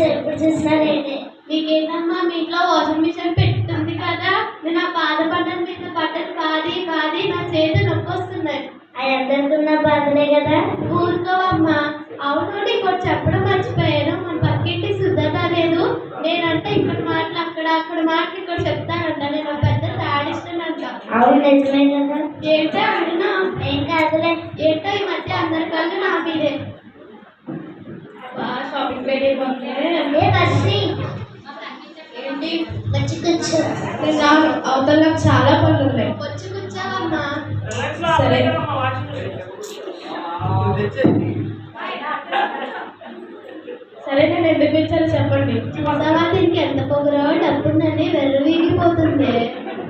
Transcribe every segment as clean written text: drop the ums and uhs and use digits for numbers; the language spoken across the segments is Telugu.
ఎప్పుడు చూసినారేంటి? మీకేంటమ్మా, మీ ఇంట్లో వాషింగ్ మిషన్ పెట్టుకుంది కదా, నేను ఆ బాధపడ్డాను. మీద బట్టలు కాది కాది నా చేతి నొప్పి వస్తున్నాయి. అది అందరికున్న బాధలే కదా. ఊరుకోవమ్మా. అవును, నీకు చెప్పడం మర్చిపోయాను. మన పక్కింటి శుద్ధత లేదు, నేనంటే ఇక్కడ మాటలు అక్కడ, అక్కడ మాటలు ఇక్కడ చెప్తానంట. నేను పెద్ద సాడిస్తానంట. అవును, నిజమే కదా. ఏంటో అంటున్నా? ఏం కాదులే. ఏంటో ఈ మధ్య అందరి కళ్ళు నా మీదే. షాపింగ్ ఏంటి వచ్చి కూర్చో. అవతల నాకు చాలా పనులు ఉన్నాయి. వచ్చి కూర్చోవమ్మా. సరే సరే, నేను ఎందుకు పిలిచారో చెప్పండి. చూసావా దీనికి ఎంత పొగరో, డబ్బుందండి వెర్రు వీగిపోతుంది.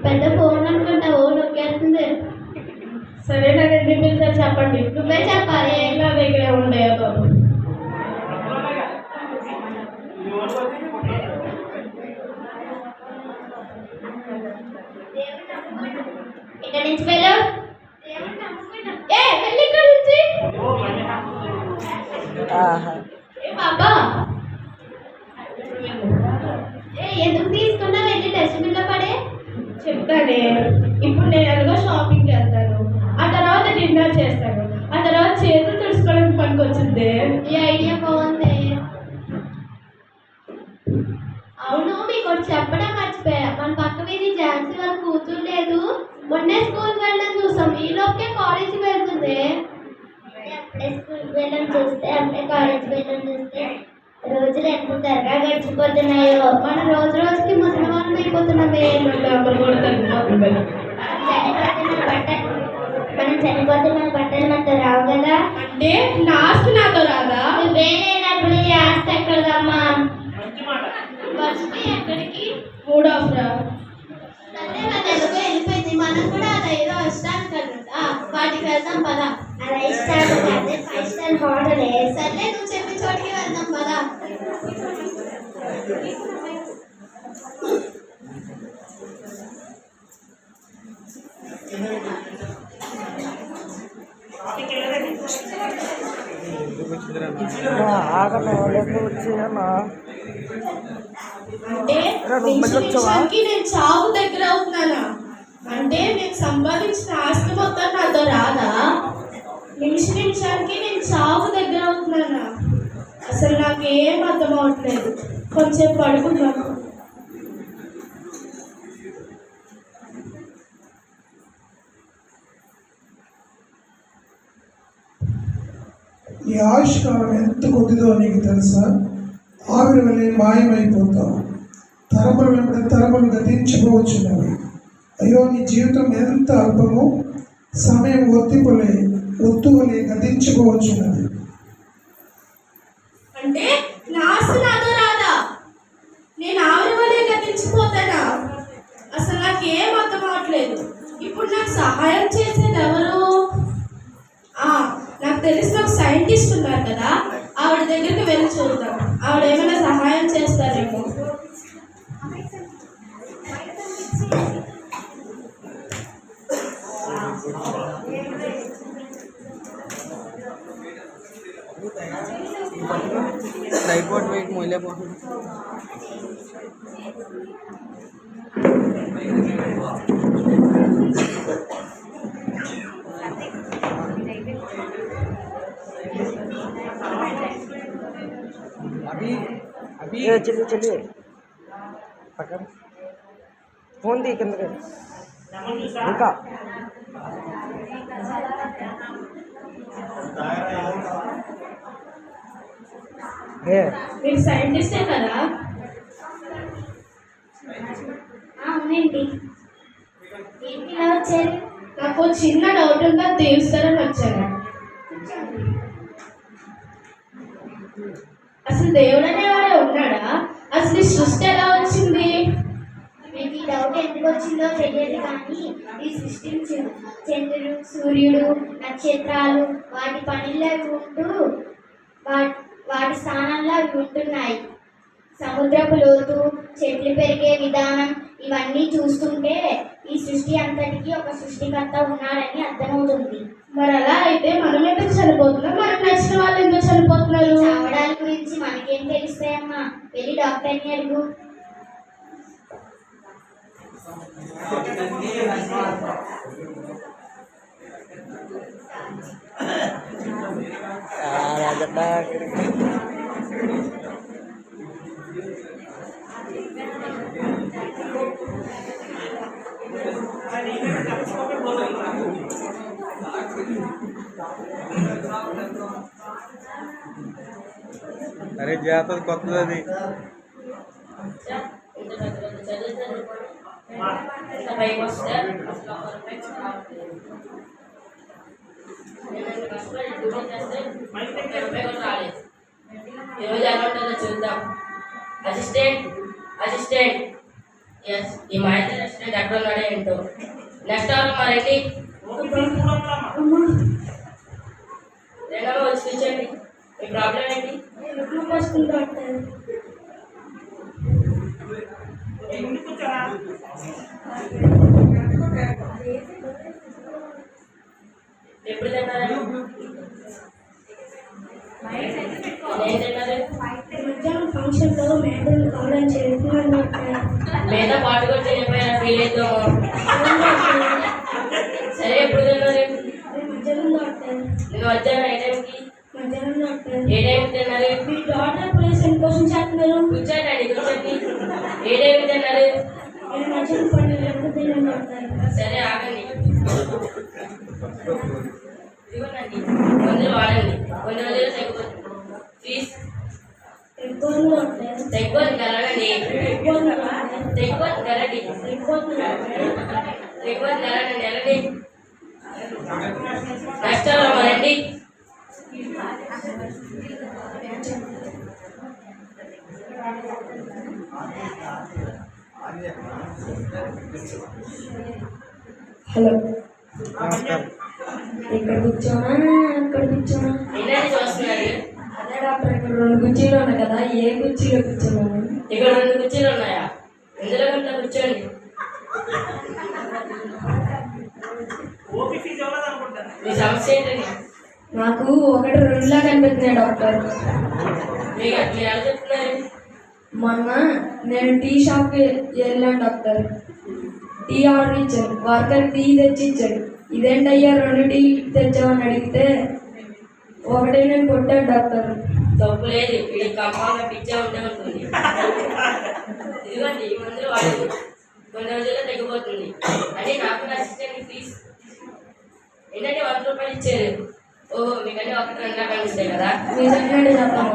పెద్ద ఫోన్ అనుకుంటా, ఓ నొక్కేస్తుంది. సరే, నేను ఎందుకు పిలిచారో చెప్పండి. నువ్వే చెప్పాలి. ఏం నా దగ్గరే ఉండేయా బాబు. ఇక్కడ నుంచి వెళ్ళు. వెళ్ళి ఇక్కడ నుంచి. బాబా ఎందుకు తీసుకున్నా? వెళ్ళి డస్ట్బిన్ లో పడే. చెప్తానే. ఇప్పుడు నేను ఎలాగో షాపింగ్కి వెళ్తాను, ఆ తర్వాత డిన్నర్ చేస్తాను, ఆ తర్వాత చేతులు తుడుచుకోవడానికి పనికి వచ్చింది. ఈ ఐడియా బాగుంది. అవును, మీకు చెప్పడం మర్చిపోయా. మన పక్క వీధి ఝాన్సీ వాళ్ళ కూతురు లేదు, మొన్నే స్కూల్కి వెళ్ళడం చూసాం. ఈ లోపే కాలేజీకి వెళ్తుంది. అప్పుడే స్కూల్కి వెళ్ళడం చూస్తే, అప్పుడే కాలేజీకి వెళ్ళడం చూస్తే రోజులు ఎంత త్వరగా గడిచిపోతున్నాయో. మనం రోజు రోజుకి ముసలిమానం అయిపోతున్నామే. మనం చనిపోతే మన బట్టలు మనతో రావు కదా. అంటే నా ఆస్తి నాతో రాదా? నువ్వే లేనప్పుడు ఈ ఆస్తి ఎక్కడదమ్మా? ఎక్కడికి? మూడ్ ఆఫ్ రా. వెళ్ళిపోయింది. మనం కూడా అది ఏదో ఇష్టానికి కదా, వాటికి వెళ్దాం పదా. అలా ఇష్టాలు అదే 5 స్టార్ హోటలే. సర్లే, నువ్వు చెప్పి చోటికి వెళ్దాం పదా. అంటే నేను చావు దగ్గర అవుతున్నానా? అంటే నేను సంపాదించిన ఆస్తి మొత్తం నాతో రాదా? నిమిషానికి నేను చావు దగ్గర అవుతున్నానా? అసలు నాకేం అర్థం అవట్లేదు. కొంచెం పడుకున్నాను. ఈ ఆయుష్కాలం ఎంత కొద్దిదో నీకు తెలుసా? ఆవిరి వలె మాయమైపోతావు. తరములు వెంబడి తరములు గతించిపోవచ్చున్నవి. అయ్యో, నీ జీవితం ఎంత అల్పము. సమయం ఒత్తువలే గతించిపోవచ్చున్నది. అంటే నాస్తి నాతో రాదా? నేను ఆవిరి వలె గతించిపోతానా? అసలు నాకేం అర్థం అవట్లేదు. ఇప్పుడు నాకు సహాయం చేసేది ఎవరు? నాకు తెలిసిన ఒక సైంటిస్ట్ ఉన్నారు కదా, ఆవిడ దగ్గరికి వెళ్ళి చూద్దాం. ఆవిడ ఏమైనా సహాయం చేస్తారేమో. ट्राइपॉड में एक मोइले बहुत अभी चलिए चलिए पकड़ फोन दी किंद ఇంకా మీరు సైంటిస్టే కదా? అవునండి. ఏంటి ఇలా వచ్చారు? నాకు చిన్న డౌట్ ఉందా, తీరుస్తారని వచ్చాను. అసలు దేవుడు అనేవాడే ఉన్నాడా? అసలు ఈ సృష్టి ఎలా వచ్చింది? మీకు ఈ డౌట్ ఎందుకు వచ్చిందో తెలియదు, కానీ ఈ సృష్టించింది చంద్రుడు, సూర్యుడు, నక్షత్రాలు వాటి పనిలో ఉంటూ వాటి స్థానంలో అవి ఉంటున్నాయి. సముద్రపు లోతు, చెట్లు పెరిగే విధానం ఇవన్నీ చూస్తుంటే ఈ సృష్టి అంతటికీ ఒక సృష్టికర్త ఉన్నాడని అర్థమవుతుంది. మరి అలా అయితే మనం ఎందుకు చనిపోతున్నాం? మనకు నచ్చిన వాళ్ళు ఎందుకు చనిపోతున్నారు? మనకేం తెలుస్తాయమ్మా, వెళ్ళి డాక్టర్ని అడుగు. అరే జాతర కొత్తది అది. చూద్దాం. అసిస్టెంట్ అసిస్టెంట్ ఎస్ ఈ మహేంద్ర అసిస్టెంట్ ఎక్కడ ఉన్నాడో ఏంటో. నెక్స్ట్ అవర్ మరేంటి రెండవ వచ్చి కూర్చోండి. మీ ప్రాబ్లం ఏంటి? ఎప్పుడు తిన్నారా? ఏం తిన్నారు? ఫంక్షన్లో మేడం కావడం చేస్తున్నాను. మేతో పాటు కూడా చేయకపోయినా ఫీల్ అవుతాము. సరే ఎప్పుడు తిన్నారు? నువ్వు వచ్చాను ఏ టైంకి? ఏ టైంకి తిన్నారు? మీ డాక్టర్ పోలీస్ కోసం చేస్తున్నారు. కూర్చోండి కూర్చోండి. ఏ టైంకి తిన్నారు? సరే ఆగండి. ఇదిగోనండి మందులు వాడండి. కొన్ని రోజులు తగ్గిపోతుంది. ప్లీజ్ తగ్గిపోతుంది కలగండి. తగ్గిపోతుంది కలండి. తగ్గిపోతుంది కలండి. వెళ్ళండి. నెక్స్ట్ రండి. హలో, నమస్కారం. ఇక్కడ కూర్చోనా అక్కడ కూర్చోనా? ఏంటంటే చూస్తున్నారు? అదే డాక్టర్, ఇక్కడ 2 కుర్చీలు ఉన్నాయి కదా, ఏ కుర్చీలో కూర్చోన్నాను? ఇక్కడ 2 కుర్చీలు ఉన్నాయా? ఇందులో గంట కూర్చోండి. మీ సమస్య ఏంటండి? నాకు 1, 2లా కనిపిస్తున్నాయి డాక్టర్. మీరు ఎలా చెప్తున్నారు? మొన్న నేను టీ షాప్కి వెళ్ళాను డాక్టర్. టీ ఆర్డర్ ఇచ్చాను, వర్కర్ టీ తెచ్చి ఇచ్చాడు. ఇదేంటయ్యా 2 టీ తెచ్చామని అడిగితే ఒకటే నేను కొట్టాను డాక్టర్. తప్పు లేదు, ఇది కంపౌండ్ పిచ్చే ఉంటే ఉంటుంది. ఇదిగోండి ఈ మందులు వాడండి. కొన్ని రోజుల్లో తగ్గిపోతుంది. అంటే నాకు అసిస్టెంట్ ఫీజ్ ఏంటంటే 100 రూపాయలు ఇచ్చారు. ఓహో మీకంటే 1, 2 రకాలు ఇస్తాయి కదా. మీరు చెప్పినట్టు చెప్తాను.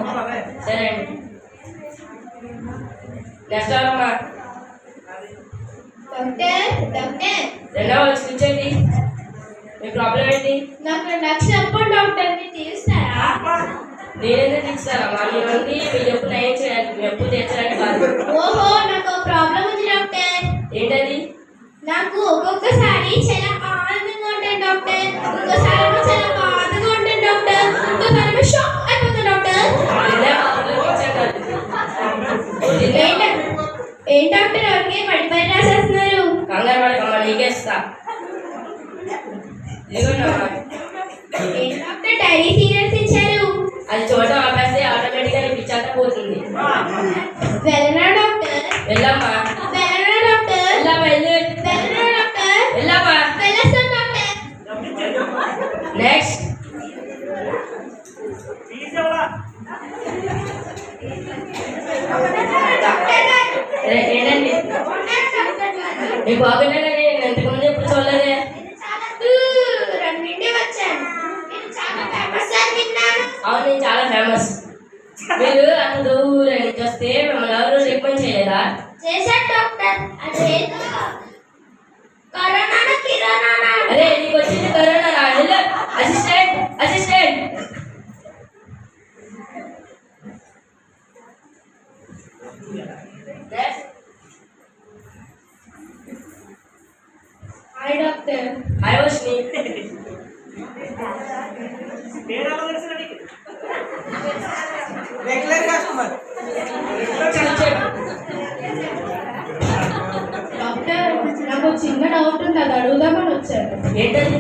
సరే అండి. నెక్స్ట్ అమ్మా డాక్టర్ రెండవ వచ్చి కూర్చోండి. మీ ప్రాబ్లం ఏంటి? నాకు లక్ష చెప్పండి డాక్టర్, మీరు తీస్తారా? నేనైతే తీస్తారమ్మా. మీ నుండి మీ ఎప్పుడు నయం చేయాలి, మీ ఎప్పుడు తెచ్చడానికి కాదు. ఓహో, నాకు ప్రాబ్లం ఉంది డాక్టర్. ఏంటది? నాకు ఒక్కొక్కసారి చాలా ఆనందంగా ఉంటాను డాక్టర్, ఇంకోసారి ఏమో చాలా బాధగా ఉంటాను డాక్టర్, ఇంకోసారి ఏమో షాక్ అయిపోతాను డాక్టర్. ఏం డాక్టర్ ఎవరికి పడిపోయి రాసేస్తున్నారు? కంగారు పడకమ్మా, నీకేస్తా. ఇదిగోండమ్మా. ఏం డాక్టర్ డైరీ సీరియల్స్ ఇచ్చారు? అది చూడటం ఆపేస్తే ఆటోమేటిక్గా నీ పిచ్చాక పోతుంది. వెళ్ళనా డాక్టర్? వెళ్ళమ్మా. వెళ్ళనా డాక్టర్? వెళ్ళమ్మా వెళ్ళు. వెళ్ళనా డాక్టర్? వెళ్ళమ్మా. వెళ్ళొస్తాను డాక్టర్. నెక్స్ట్ ఏంటండి మీ బాగున్నా కానీ నేను ఇంతకుముందు ఎప్పుడు చూడలేదే. రెండింటి వచ్చాను. మీరు చాలా ఫేమస్ అని విన్నాను. అవును నేను చాలా ఫేమస్. మీరు అంత దూరం నుంచి వస్తే మిమ్మల్ని ఎవరు రికమెండ్ చేయలేదా? చేశాను డాక్టర్. అదేదో కరోనా కిరాణా. అరే నీకు వచ్చింది కరోనా రా. Assistant assistant hi doctor. Hi Varshini. Doctor, నాకు చిన్న డౌట్ ఉంది, అది అడుగుదామని వచ్చాను. ఏంటది?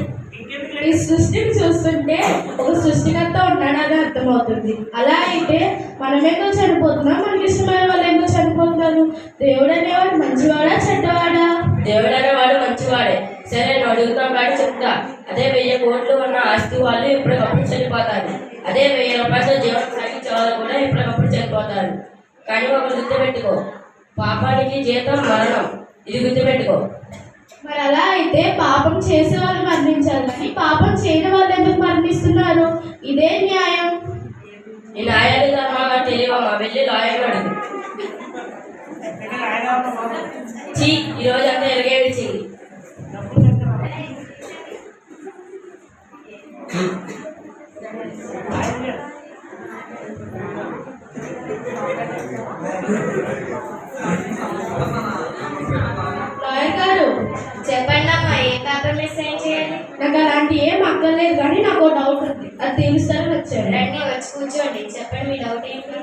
మీ ఈ సృష్టిని చూస్తుంటే ఒక సృష్టికర్త ఉన్నాడని అర్థమవుతుంది. అలా అయితే మనమేందో చనిపోతున్నాం, మనకి ఇష్టమైన వాళ్ళు ఎందుకు చనిపోతున్నారు? దేవుడు అనేవాడు మంచివాడా చెడ్డవాడా? దేవుడు అనేవాడు మంచివాడే. సరే నువ్వు అడుగుతాం కాబట్టి చెప్తా. అదే 1000 కోట్లు ఉన్న ఆస్తి వాళ్ళు ఎప్పటికప్పుడు చనిపోతారు. అదే 1000 రూపాయలతో జీవనం సాగించే వాళ్ళు కూడా ఎప్పటికప్పుడు చనిపోతారు. కానీ ఒకటి గుర్తుపెట్టుకో, పాపానికి జీతం మరణం. ఇది గుర్తుపెట్టుకో. మరి అలా అయితే పాపం చేసే వాళ్ళు మరణించాలి, కానీ పాపం చేయని వాళ్ళు ఎందుకు మరణిస్తున్నారు? ఇదే న్యాయం. ఈ న్యాయాలు ధర్మాలు తెలియవమ్మా, వెళ్ళి లాయర్ అడుగు. చీ, ఈరోజు అంతా ఎరగే విడిచింది. లాయర్ గారు, చెప్పండి అమ్మా, ఏ పేపర్ మీద సైన్ చేయాలి? నాకు అలాంటి ఏం అక్కర్లేదు, కానీ నాకు ఒక డౌట్ ఉంది, అది తెలుస్తారని వచ్చాను. రండి, వచ్చి కూర్చోండి. చెప్పండి, మీ డౌట్ ఏంటి?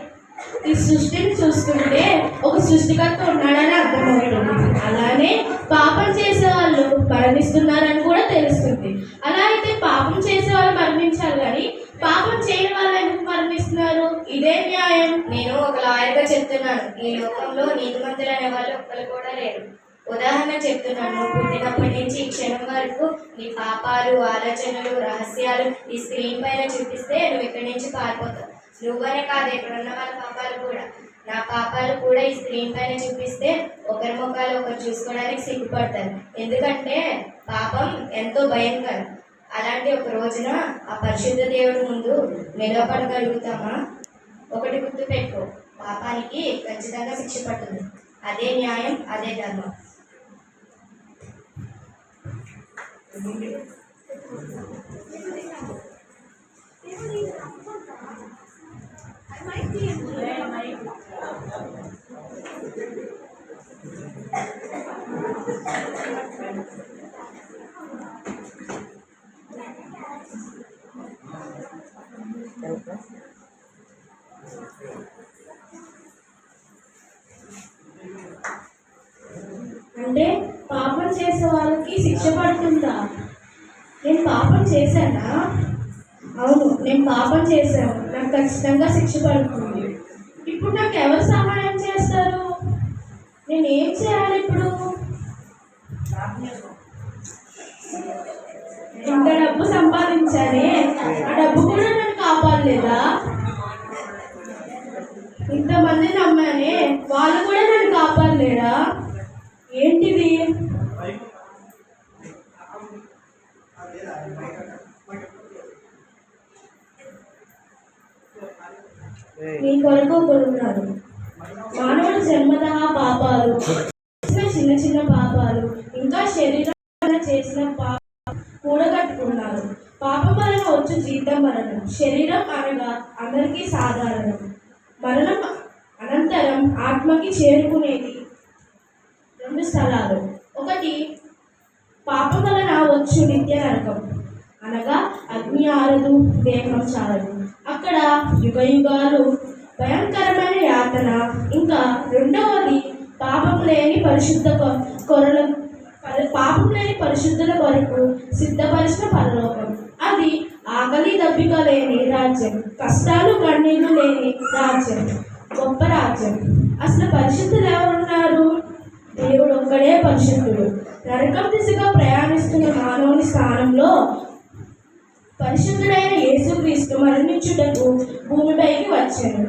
ఈ సృష్టిని చూస్తుంటే ఒక సృష్టికర్త ఉన్నాడని అర్థమవుతుంది. అలానే పాపం చేసే వాళ్ళు మరణిస్తున్నారని కూడా తెలుస్తుంది. అలా అయితే పాపం చేసే వాళ్ళు మరణించాలి, కానీ పాపం చేయని వాళ్ళు ఎందుకు మరణిస్తున్నారు? ఇదే న్యాయం. నేను ఒక లాయర్గా చెప్తున్నాను, ఈ లోకంలో నీతిమంతులు అనే వాళ్ళు ఒక్కరు కూడా లేరు. ఉదాహరణ చెప్తున్నాను, నువ్వు పుట్టినప్పటి నుంచి ఈ క్షణం వరకు నీ పాపాలు, ఆలోచనలు, రహస్యాలు ఈ స్క్రీన్ పైన చూపిస్తే నువ్వు ఇక్కడి నుంచి పారిపోతావు. నువ్వనే కాదు, ఇక్కడ ఉన్న వాళ్ళ పాపాలు కూడా, నా పాపాలు కూడా ఈ స్క్రీన్ పైన చూపిస్తే ఒకరి ముఖాలు ఒకరు చూసుకోవడానికి సిగ్గుపడతారు. ఎందుకంటే పాపం ఎంతో భయంకరం. అలాంటి ఒక రోజున ఆ పరిశుద్ధ దేవుడి ముందు నిలబడగలుగుతామా? ఒకటి గుర్తుపెట్టుకో, పాపానికి ఖచ్చితంగా శిక్ష పడుతుంది. అదే న్యాయం, అదే ధర్మం. అంటే పాపం చేసే వాళ్ళకి శిక్ష పడుతుందా? నేను పాపం చేశానా? అవును, నేను పాపం చేశాను, నాకు ఖచ్చితంగా శిక్ష పడుతుంది. ఇప్పుడు నాకు ఎవరు సహాయం చేస్తారు? నేను ఏం చేయాలి ఇప్పుడు? ఇంత డబ్బు సంపాదించానే, ఆ డబ్బు కూడా నన్ను కాపాడలేదా? ఇంతమంది నమ్మానే, వాళ్ళు కూడా నన్ను కాపాడలేడా? ఏంటిది? మీ కొరకు ఒకడున్నాడు. మానవుడు జన్మతః పాపాలు, చిన్న చిన్న పాపాలు, ఇంకా శరీరం చేసిన పాపం కూడగట్టుకున్నారు. పాపం వలన వచ్చు జీతం మరణం. శరీరం అనగా అందరికీ సాధారణం. మరణం అనంతరం ఆత్మకి చేరుకునేది 2 స్థలాలు. ఒకటి పాపం వలన వచ్చు నిత్య నరకం, అనగా అగ్ని ఆరదు, దేహం చాలదు, అక్కడ యుగ యుగాలు భయంకరమైన యాతన. ఇంకా రెండవది పాపం లేని పరిశుద్ధుల కొరకు సిద్ధపరిచిన పరలోకం. అది ఆకలి దప్పిక లేని రాజ్యం, కష్టాలు కన్నీళ్లు లేని రాజ్యం, గొప్ప రాజ్యం. అసలు పరిశుద్ధులు ఎవరున్నారు? దేవుడు ఒక్కడే పరిశుద్ధుడు. నరకం దిశగా ప్రయాణిస్తున్న మానవుని స్థానంలో పరిశుద్ధుడైన యేసుక్రీస్తు మరణించుటకు భూమిపైకి వచ్చాను.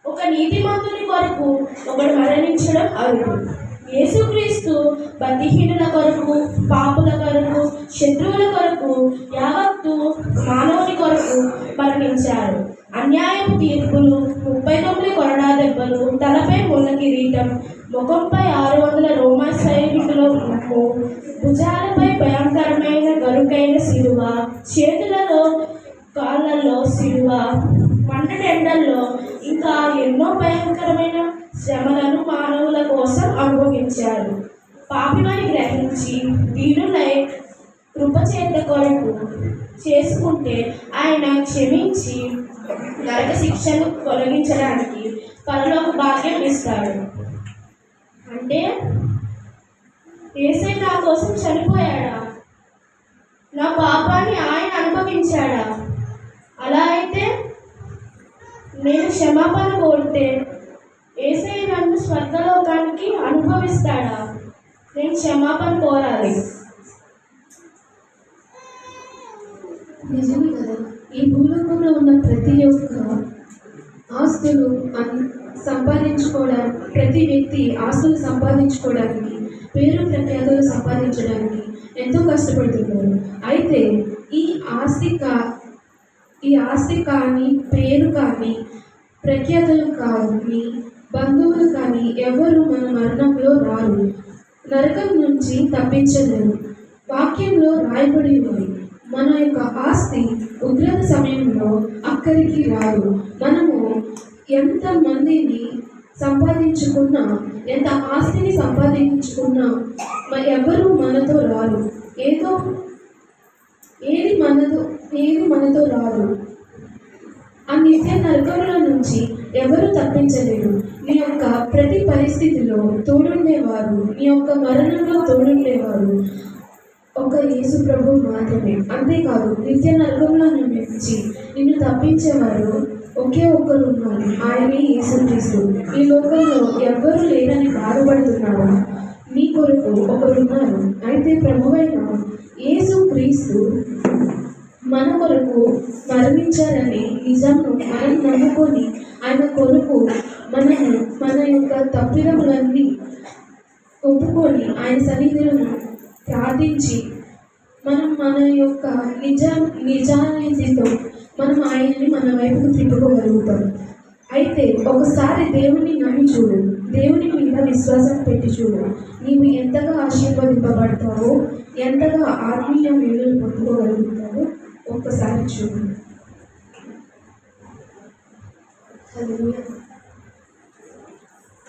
ఒక నీతిమంతుని కొరకు ఒకడు మరణించడం అరుదు. యేసుక్రీస్తు బతిహీనుల కొరకు, పాపుల కొరకు, శత్రువుల కొరకు, యావత్తు మానవుని కొరకు మరణించారు. అన్యాయపు తీర్పులు, 39 కొరడా దెబ్బలు, తలపై ముళ్ళ కిరీటం, ముఖంపై 600 రోమా సైనికుల ఉప్పు, భుజాలపై భయంకరమైన గరుకైన శిలువ, చేతులలో కాళ్ళల్లో శిలువ, మండటెండల్లో ఇంకా ఎన్నో భయంకరమైన శ్రమలను మానవుల కోసం అనుభవించారు. పాపిమని గ్రహించి దీనులై కృపచేత కొరకు చేసుకుంటే ఆయన క్షమించి నరక శిక్షను తొలగించడానికి పరలోక భాగ్యం ఇస్తాడు. అంటే యేసయ్య నా కోసం చనిపోయాడా? నా పాపాన్ని ఆయన అనుభవించాడా? అలా అయితే నేను క్షమాపణ కోరితే యేసయ్య నన్ను స్వర్గలోకానికి అనుభవిస్తాడా? నేను క్షమాపణ కోరాలి. నిజమే కదా. ఈ భూలోకంలో ఉన్న ప్రతి ఒక్క ఆస్తులు సంపాదించుకోవడానికి, ప్రతి వ్యక్తి ఆస్తులు సంపాదించుకోవడానికి, పేరు ప్రఖ్యాతులు సంపాదించడానికి ఎంతో కష్టపడుతున్నారు. అయితే ఈ ఆస్తి కానీ, పేరు కానీ, ప్రఖ్యాతులు కానీ, బంధువులు కానీ ఎవరు మన మరణంలో రారు, నరకం నుంచి తప్పించలేరు. వాక్యంలో రాయబడి ఉంది, మన యొక్క ఆస్తి ఉగ్రత సమయంలో అక్కడికి రాదు. మనము ఎంత మందిని సంపాదించుకున్నా, ఎంత ఆస్తిని సంపాదించుకున్నా ఎవరు మనతో రారు. ఏది మనతో రాదు. ఆ నిత్య నరకంలో నుంచి ఎవరు తప్పించలేరు. నీ యొక్క ప్రతి పరిస్థితిలో తోడుండేవారు, నీ యొక్క మరణంలో తోడుండేవారు ఒక యేసు ప్రభు మాత్రమే. అంతేకాదు, నిత్య నరకంలో నుంచి నిన్ను తప్పించేవారు ఒకే ఒక్కరు ఉన్నారు, ఆయనే యేసుక్రీస్తు. ఈ లోకంలో ఎవ్వరూ లేరని బాధపడుతున్నావా? నీ కొరకు ఒకరున్నారు. అయితే ప్రభువైన యేసుక్రీస్తు మన కొరకు మరణించారని నిజంను మనం నమ్ముకొని ఆయన కొరకు మన యొక్క తప్పిదములన్నీ ఒప్పుకొని ఆయన సన్నిధిని ప్రార్థించి మన యొక్క నిజాయితీతో మనం ఆయన్ని మన వైపుకు తిప్పుకోగలుగుతాం. అయితే ఒకసారి దేవుని నమ్మి చూడు, దేవుని మీద విశ్వాసం పెట్టి చూడు. నీవు ఎంతగా ఆశీర్వదింపబడతావో, ఎంతగా ఆత్మీయ మేలులు పొందుకోగలుగుతావో ఒక్కసారి చూడు.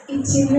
ఈ చిన్న